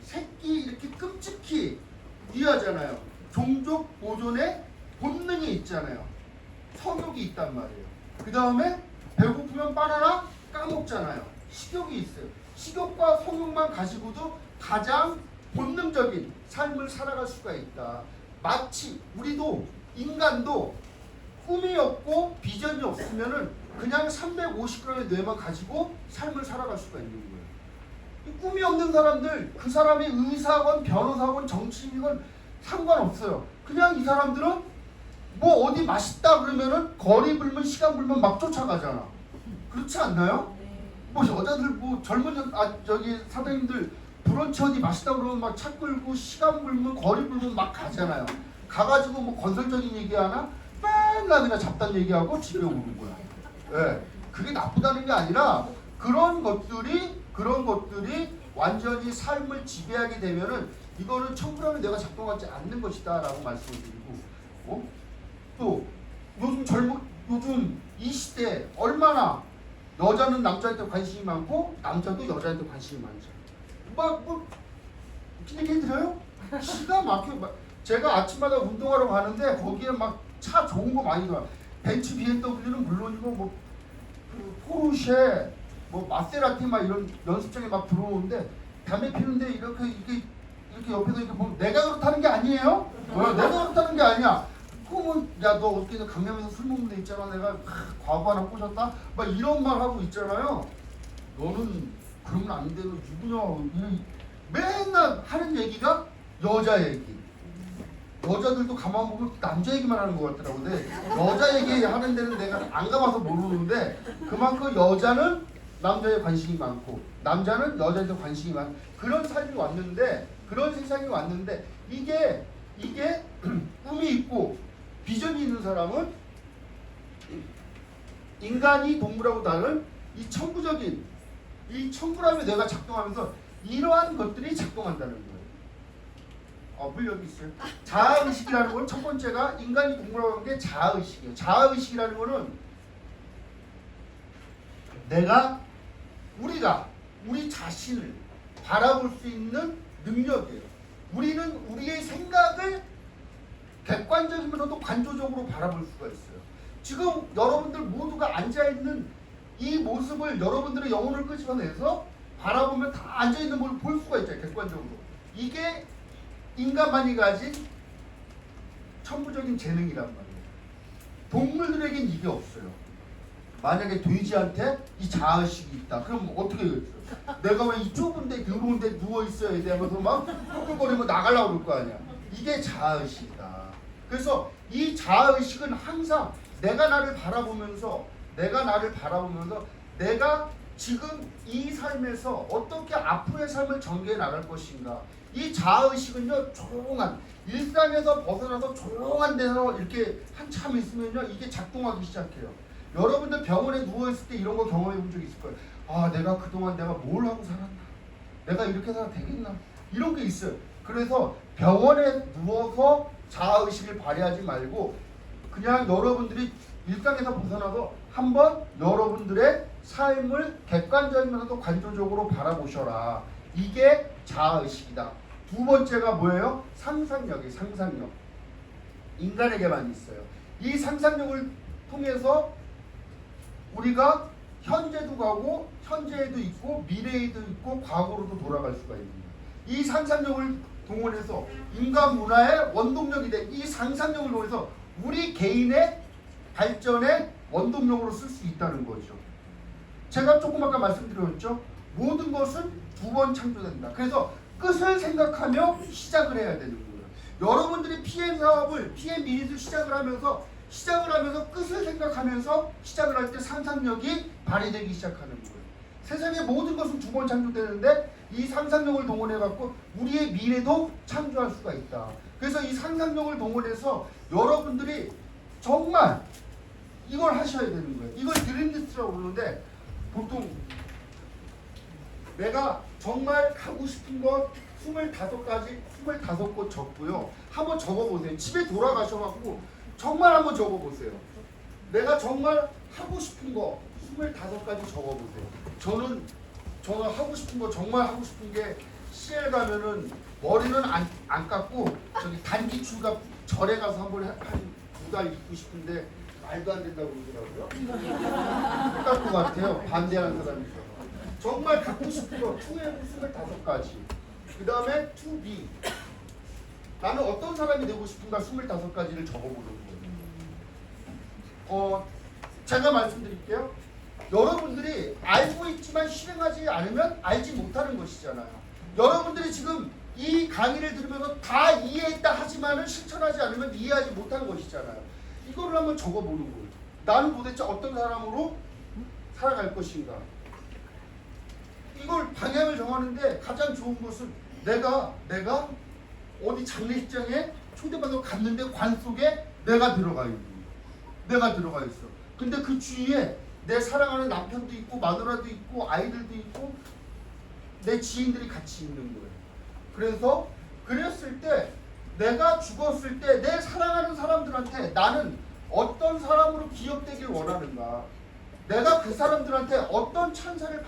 새끼 이렇게 끔찍히 위하잖아요. 종족 보존의 본능이 있잖아요. 성욕이 있단 말이에요. 그 다음에 배고프면 바나나 까먹잖아요. 식욕이 있어요. 식욕과 성욕만 가지고도 가장 본능적인 삶을 살아갈 수가 있다. 마치 우리도 인간도 꿈이 없고 비전이 없으면은 그냥 350g의 뇌만 가지고 삶을 살아갈 수가 있는 거예요. 이 꿈이 없는 사람들, 그 사람이 의사건 변호사건 정치인이건 상관없어요. 그냥 이 사람들은 뭐 어디 맛있다 그러면은 거리 불면 시간 불면 막 쫓아가잖아. 그렇지 않나요? 뭐 여자들 뭐 젊은 저기 사장님들 브런치 어디 맛있다 그러면 막 차 끌고 시간 불면 거리 불면 막 가잖아요. 가가지고 뭐 건설적인 얘기하나 맨날 그냥 잡단 얘기하고 집에 오는 거야. 예, 그게 나쁘다는 게 아니라 그런 것들이 완전히 삶을 지배하게 되면은 이거는 1000g의 뇌가 작동하지 않는 것이다 라고 말씀을 드리고, 또 요즘 이 시대에 얼마나 여자는 남자한테 관심이 많고 남자도 여자한테 관심이 많죠. 뭐 웃긴 얘기 해드려요? 기가 막혀. 제가 아침마다 운동하러 가는데 거기에 막 차 좋은 거 많이 들어와. 벤츠 BMW는 물론이고 뭐 포르쉐 뭐 마세라티 막 이런 연습장에 막 들어오는데 담배 피우는데 이렇게 옆에서 이렇게 보면 내가 그렇다는 게 아니에요? 내가 그렇다는 게 아니야. 그러면 야 너 어떻게 강남에서 술 먹는 데 있잖아. 내가 과거 하나 꼬셨다. 막 이런 말 하고 있잖아요. 너는 그러면 안 돼. 너 누구냐? 맨날 하는 얘기가 여자 얘기. 여자들도 가만 보면 남자 얘기만 하는 것 같더라고. 근데 여자 얘기 하는 데는 내가 안 가봐서 모르는데 그만큼 여자는 남자에 관심이 많고 남자는 여자한테 관심이 많고 그런 삶이 왔는데, 그런 세상이 왔는데 이게 꿈이 있고 비전이 있는 사람은 인간이 동물하고 다른 이 천부적인 이 1000g의 뇌가 작동하면서 이러한 것들이 작동한다는 거예요. 물 여기 있어요. 자아의식이라는 건 첫 번째가 인간이 동물하고 하는 게 자아의식이에요. 자아의식이라는 거는 우리가 우리 자신을 바라볼 수 있는 능력이에요. 우리는 우리의 생각을 객관적이면서도 관조적으로 바라볼 수가 있어요. 지금 여러분들 모두가 앉아있는 이 모습을 여러분들의 영혼을 끄집어내서 바라보면 다 앉아있는 걸 볼 수가 있잖아요. 객관적으로. 이게 인간만이 가진 천부적인 재능이란 말이에요. 동물들에겐 이게 없어요. 만약에 돼지한테 이 자아의식이 있다. 그럼 어떻게 해야겠어요? 내가 왜 이 좁은데 더러운데 누워있어야 돼 하면서 막 꿀꿀거리면 나가려고 그럴 거 아니야. 이게 자아의식이다. 그래서 이 자아의식은 항상 내가 나를 바라보면서 내가 지금 이 삶에서 어떻게 앞으로의 삶을 전개해 나갈 것인가. 이 자아의식은요, 조용한 일상에서 벗어나서 조용한 데서 이렇게 한참 있으면요, 이게 작동하기 시작해요. 여러분들 병원에 누워있을 때 이런 거 경험해 본 적 있을 거예요. 아, 내가 그동안 내가 뭘 하고 살았나? 내가 이렇게 살아도 되겠나? 이런 게 있어요. 그래서 병원에 누워서 자아의식을 발휘하지 말고 그냥 여러분들이 일상에서 벗어나서 한번 여러분들의 삶을 객관적이면서도 관조적으로 바라보셔라. 이게 자아의식이다. 두 번째가 뭐예요? 상상력이에요. 상상력. 인간에게만 있어요. 이 상상력을 통해서 우리가 현재도 가고 현재에도 있고 미래에도 있고 과거로도 돌아갈 수가 있는 거예요. 이 상상력을 동원해서 인간 문화의 원동력이 된 이 상상력을 통해서 우리 개인의 발전의 원동력으로 쓸 수 있다는 거죠. 제가 조금 아까 말씀드렸죠. 모든 것은 두 번 창조된다. 그래서 끝을 생각하며 시작을 해야 되는 거예요. 여러분들이 PM 사업을, PM 미닛을 시작을 하면서 끝을 생각하면서 시작을 할 때 상상력이 발휘되기 시작하는 거예요. 세상의 모든 것은 두 번 창조되는데 이 상상력을 동원해 갖고 우리의 미래도 창조할 수가 있다. 그래서 이 상상력을 동원해서 여러분들이 정말 이걸 하셔야 되는 거예요. 이걸 드림리스트라고 부르는데 보통 내가 정말 가고 싶은 것 25가지, 25곳 적고요. 한번 적어보세요. 집에 돌아가셔갖고 정말 한번 적어보세요. 내가 정말 하고 싶은 거 25가지 적어보세요. 저는 하고 싶은 거 정말 하고 싶은 게 CL 가면은 머리는 안 깎고 저기 단기 출가 절에 가서 한번 한 2달 있고 싶은데 말도 안 된다고 그러더라고요. 똑같을 것 같아요. 반대하는 사람이 있어요. 정말 갖고 싶은 거 2F 25가지. 그 다음에 2B. 나는 어떤 사람이 되고 싶은가 25가지를 적어보는 거예요. 제가 말씀드릴게요. 여러분들이 알고 있지만 실행하지 않으면 알지 못하는 것이잖아요. 여러분들이 지금 이 강의를 들으면서 다 이해했다 하지만은 실천하지 않으면 이해하지 못하는 것이잖아요. 이거를 한번 적어보는 거예요. 나는 도대체 어떤 사람으로 살아갈 것인가. 이걸 방향을 정하는데 가장 좋은 것은 내가 어디 장례식장에 초대받아 갔는데 관 속에 내가 들어가 있는 거예요. 내가 들어가 있어. 근데 그 주위에 내 사랑하는 남편도 있고 마누라도 있고 아이들도 있고 내 지인들이 같이 있는 거예요. 그래서 그랬을 때 내가 죽었을 때 내 사랑하는 사람들한테 나는 어떤 사람으로 기억되길 원하는가. 내가 그 사람들한테 어떤 찬사를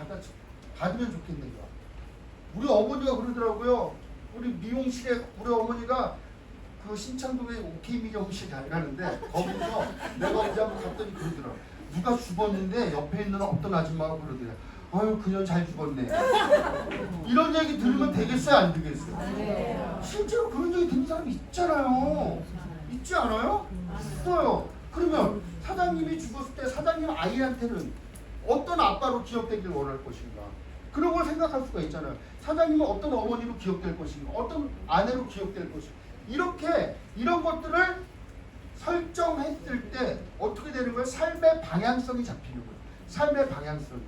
받으면 좋겠는가. 우리 어머니가 그러더라고요. 우리 미용실에 우리 어머니가 그 신창동에 OK 미용실 가는데 거기서 내가 어제 한번 갔더니 그러더라. 누가 죽었는데 옆에 있는 어떤 아줌마가 그러더라. 아유 그년 잘 죽었네. 이런 얘기 들으면 되겠어요 안 되겠어요? 실제로 그런 얘기 듣는 사람이 있잖아요. 있지 않아요? 있어요. 그러면 사장님이 죽었을 때 사장님 아이한테는 어떤 아빠로 기억되길 원할 것인가. 그런 걸 생각할 수가 있잖아요. 사장님은 어떤 어머니로 기억될 것인가, 어떤 아내로 기억될 것인가. 이렇게 이런 것들을 설정했을 때 어떻게 되는 거예요? 삶의 방향성이 잡히는 거예요. 삶의 방향성이.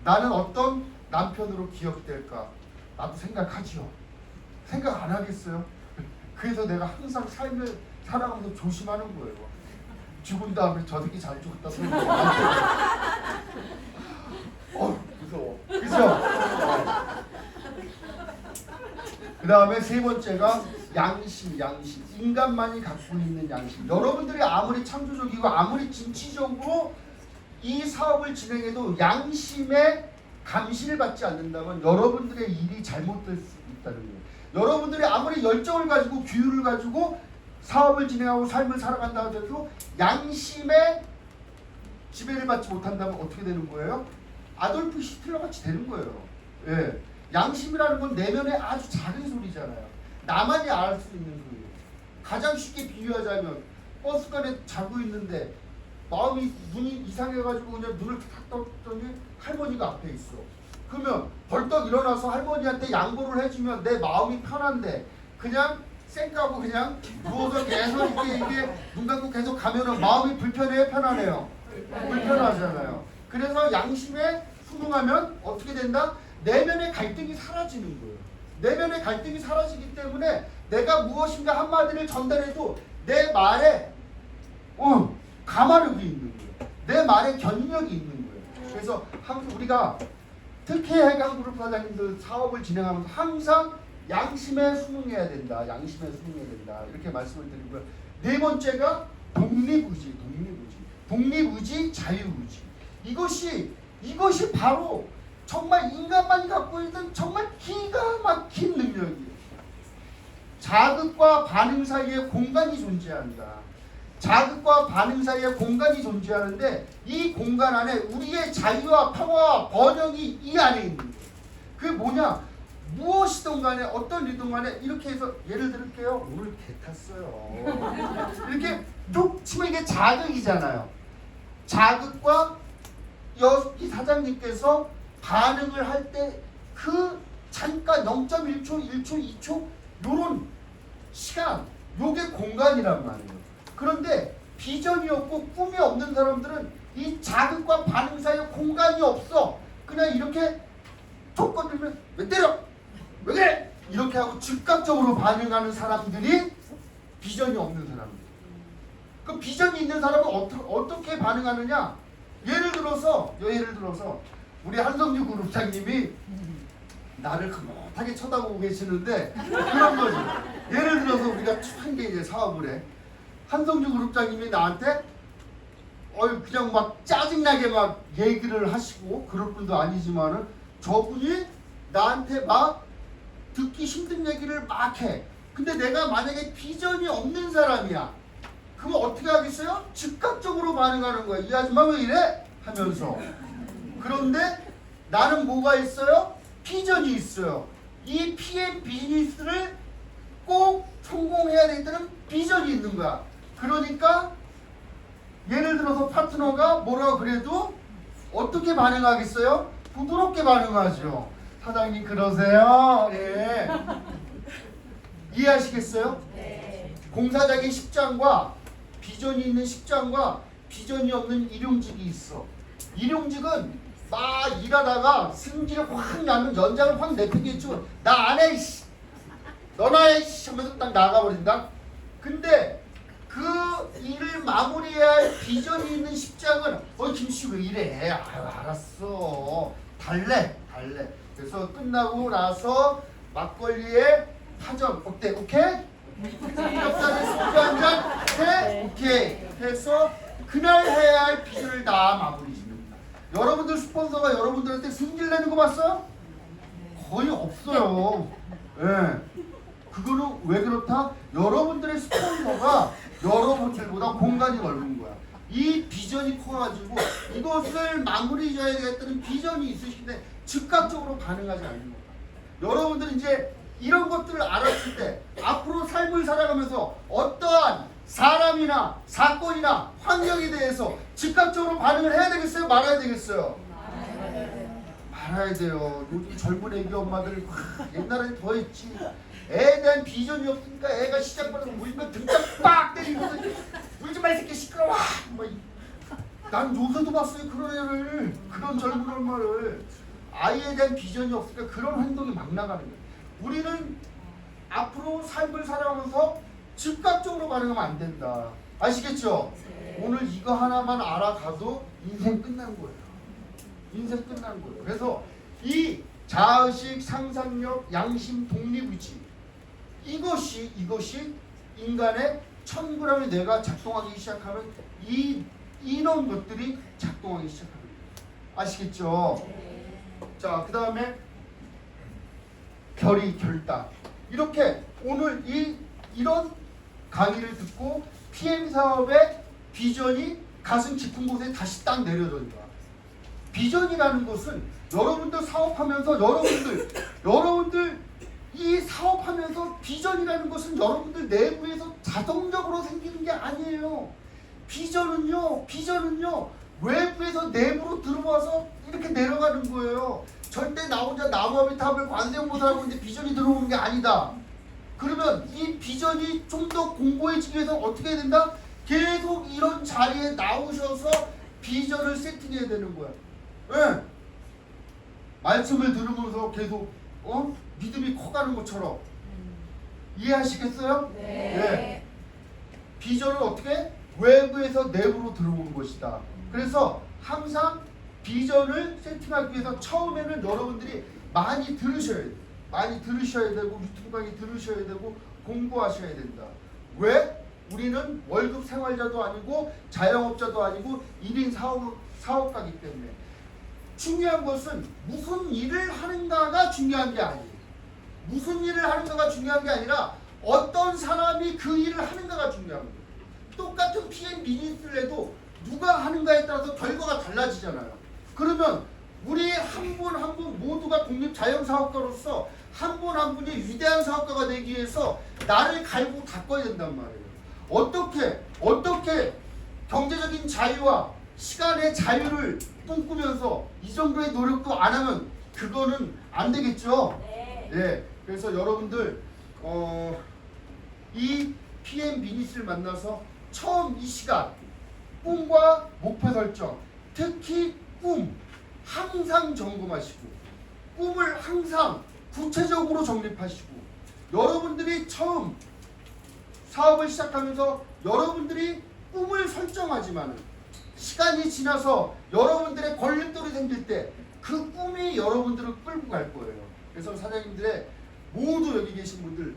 나는 어떤 남편으로 기억될까? 나도 생각하지요. 생각 안 하겠어요? 그래서 내가 항상 삶을 살아가면서 조심하는 거예요. 죽은 다음에 저 새끼 잘 죽었다 소리. 무서워. 그죠? 그 다음에 세 번째가 양심. 인간만이 갖고 있는 양심. 여러분들이 아무리 창조적이고 아무리 진취적으로 이 사업을 진행해도 양심의 감시를 받지 않는다면 여러분들의 일이 잘못될 수 있다는 거예요. 여러분들이 아무리 열정을 가지고 규율을 가지고 사업을 진행하고 삶을 살아간다 하더라도 양심의 지배를 받지 못한다면 어떻게 되는 거예요? 아돌프 히틀러 같이 되는 거예요. 예. 양심이라는 건 내면의 아주 작은 소리잖아요. 나만이 알 수 있는 소리예요. 가장 쉽게 비유하자면 버스간에 자고 있는데 눈이 이상해가지고 그냥 눈을 탁 떴더니 할머니가 앞에 있어. 그러면 벌떡 일어나서 할머니한테 양보를 해주면 내 마음이 편한데 그냥 쌩까고 그냥 누워서 계속 이게 눈 감고 계속 가면은 마음이 불편해요, 편하네요? 불편하잖아요. 그래서 양심에 순응하면 어떻게 된다? 내면의 갈등이 사라지는 거예요. 내면의 갈등이 사라지기 때문에 내가 무엇인가 한마디를 전달해도 내 말에 가마력이 있는 거예요. 내 말에 견인력이 있는 거예요. 그래서 항상 우리가 특히 해강그룹 사장님들 사업을 진행하면서 항상 양심에 순응해야 된다. 양심에 순응해야 된다. 이렇게 말씀을 드리고요. 네 번째가 독립의지, 자유의지. 이것이 바로 정말 인간만 갖고 있는 정말 기가 막힌 능력이에요. 자극과 반응 사이에 공간이 존재한다. 자극과 반응 사이에 공간이 존재하는데 이 공간 안에 우리의 자유와 평화와 번영이 이 안에 있는 거예요. 그게 뭐냐? 무엇이든 간에 어떤 일이든 간에 이렇게 해서 예를 들을게요. 오늘 개 탔어요. 이렇게 툭 치면 이게 자극이잖아요. 자극과 이 사장님께서 반응을 할 때 그 잠깐 0.1초, 1초, 2초 요런 시간, 요게 공간이란 말이에요. 그런데 비전이 없고 꿈이 없는 사람들은 이 자극과 반응 사이에 공간이 없어. 그냥 이렇게 톡 건드리면 왜 때려? 왜 그래? 이렇게 하고 즉각적으로 반응하는 사람들이 비전이 없는 사람들. 그 비전이 있는 사람은 어떻게 반응하느냐? 예를 들어서 우리 한성주 그룹장님이 나를 그뭇하게 쳐다보고 계시는데 그런 거지. 예를 들어서 우리가 한 개 이제 사업을 해. 한성주 그룹장님이 나한테 그냥 막 짜증나게 막 얘기를 하시고 그럴 분도 아니지만은 저분이 나한테 막 듣기 힘든 얘기를 막 해. 근데 내가 만약에 비전이 없는 사람이야. 그럼 어떻게 하겠어요? 즉각적으로 반응하는 거야. 이 아줌마 왜 이래? 하면서. 그런데 나는 뭐가 있어요? 비전이 있어요. 이 PM 비즈니스를 꼭 성공해야 되는 비전이 있는 거야. 그러니까 예를 들어서 파트너가 뭐라고 그래도 어떻게 반응하겠어요? 부드럽게 반응하죠. 사장님 그러세요? 예. 이해하시겠어요? 네. 공사장의 10장과 비전이 있는 10장과 비전이 없는 일용직이 있어. 일용직은 막 일하다가 승질이 확 나면 연장을 확 내팽개치고 나 안 해! 너나 해! 하면서 딱 나가버린다. 근데 그 일을 마무리해야 할 비전이 있는 10장은 김씨 왜 이래? 아유 알았어. 달래. 그래서 끝나고 나서 막걸리에 파전 어때? 오케이? 삼겹살에 소주 한잔 해? 오케이 해서 그날 해야 할 비전을 다 마무리 짓는다. 여러분들 스폰서가 여러분들한테 승질 내는 거 봤어요? 거의 없어요. 예. 그거는 왜 그렇다? 여러분들의 스폰서가 여러분들보다 공간이 넓은 거야. 이 비전이 커가지고 이것을 마무리 지어야 되겠다는 비전이 있으신데 즉각적으로 반응하지 않는 거야. 여러분들은 이제 이런 것들을 알았을 때 앞으로 삶을 살아가면서 어떠한 사람이나 사건이나 환경에 대해서 즉각적으로 반응을 해야 되겠어요? 말아야 되겠어요? 말아야 돼요. 요즘 젊은 애기 엄마들 옛날에는 더 했지. 애에 대한 비전이 없으니까 애가 시작부터 울면 등짝 빡 때리면서 울지 마 이 새끼 시끄러워. 난 요새도 봤어요 그런 애를. 그런 젊은 엄마를. 아이에 대한 비전이 없으니까 그런 행동이 막 나가는 거예요. 우리는 앞으로 삶을 살아가면서 즉각적으로 반응하면 안 된다. 아시겠죠? 네. 오늘 이거 하나만 알아가도 인생 끝난 거예요. 인생 끝난 거예요. 그래서 이 자의식, 상상력, 양심, 독립의지 이것이 인간의 천그램의 뇌가 작동하기 시작하면 이런 것들이 작동하기 시작합니다. 아시겠죠? 네. 자, 그 다음에 결단. 이렇게 오늘 이런 강의를 듣고 PM 사업의 비전이 가슴 깊은 곳에 다시 딱 내려던다. 비전이라는 것은 여러분들 사업하면서 여러분들 이 사업하면서 비전이라는 것은 여러분들 내부에서 자동적으로 생기는 게 아니에요. 비전은요 외부에서 내부로 들어와서 이렇게 내려가는 거예요. 절대 나 혼자 나무아미타불 관세음보살하고 이제 비전이 들어오는 게 아니다. 그러면 이 비전이 좀 더 공고해지기 위해서 어떻게 해야 된다? 계속 이런 자리에 나오셔서 비전을 세팅해야 되는 거야. 네. 말씀을 들으면서 계속 믿음이 커가는 것처럼 이해하시겠어요? 네. 비전은 어떻게? 외부에서 내부로 들어오는 것이다. 그래서 항상 비전을 세팅하기 위해서 처음에는 여러분들이 많이 들으셔야 돼요. 많이 들으셔야 되고 유튜브 강의 들으셔야 되고 공부하셔야 된다. 왜? 우리는 월급 생활자도 아니고 자영업자도 아니고 1인 사업가이기 때문에 중요한 것은 무슨 일을 하는가가 중요한 게 아니에요. 무슨 일을 하는가가 중요한 게 아니라 어떤 사람이 그 일을 하는가가 중요한 거예요. 똑같은 PM 비즈니스를 해도 누가 하는가에 따라서 결과가 달라지잖아요. 그러면 우리 한 분 한 분 모두가 독립 자영사업가로서 한 분 한 분이 위대한 사업가가 되기 위해서 나를 갈고 닦아야 된단 말이에요. 어떻게 경제적인 자유와 시간의 자유를 꿈꾸면서 이 정도의 노력도 안 하면 그거는 안 되겠죠. 네. 그래서 여러분들 이 PM 비즈니스를 만나서 처음 이 시간 꿈과 목표 설정, 특히 항상 점검하시고 꿈을 항상 구체적으로 정립하시고 여러분들이 처음 사업을 시작하면서 여러분들이 꿈을 설정하지만 시간이 지나서 여러분들의 걸림돌이 생길 때 그 꿈이 여러분들을 끌고 갈 거예요. 그래서 사장님들의 모두 여기 계신 분들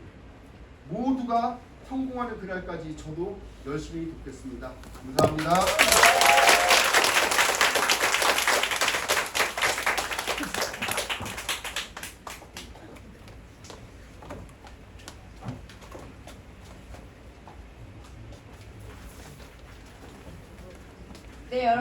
모두가 성공하는 그날까지 저도 열심히 돕겠습니다. 감사합니다. 네, 여러분.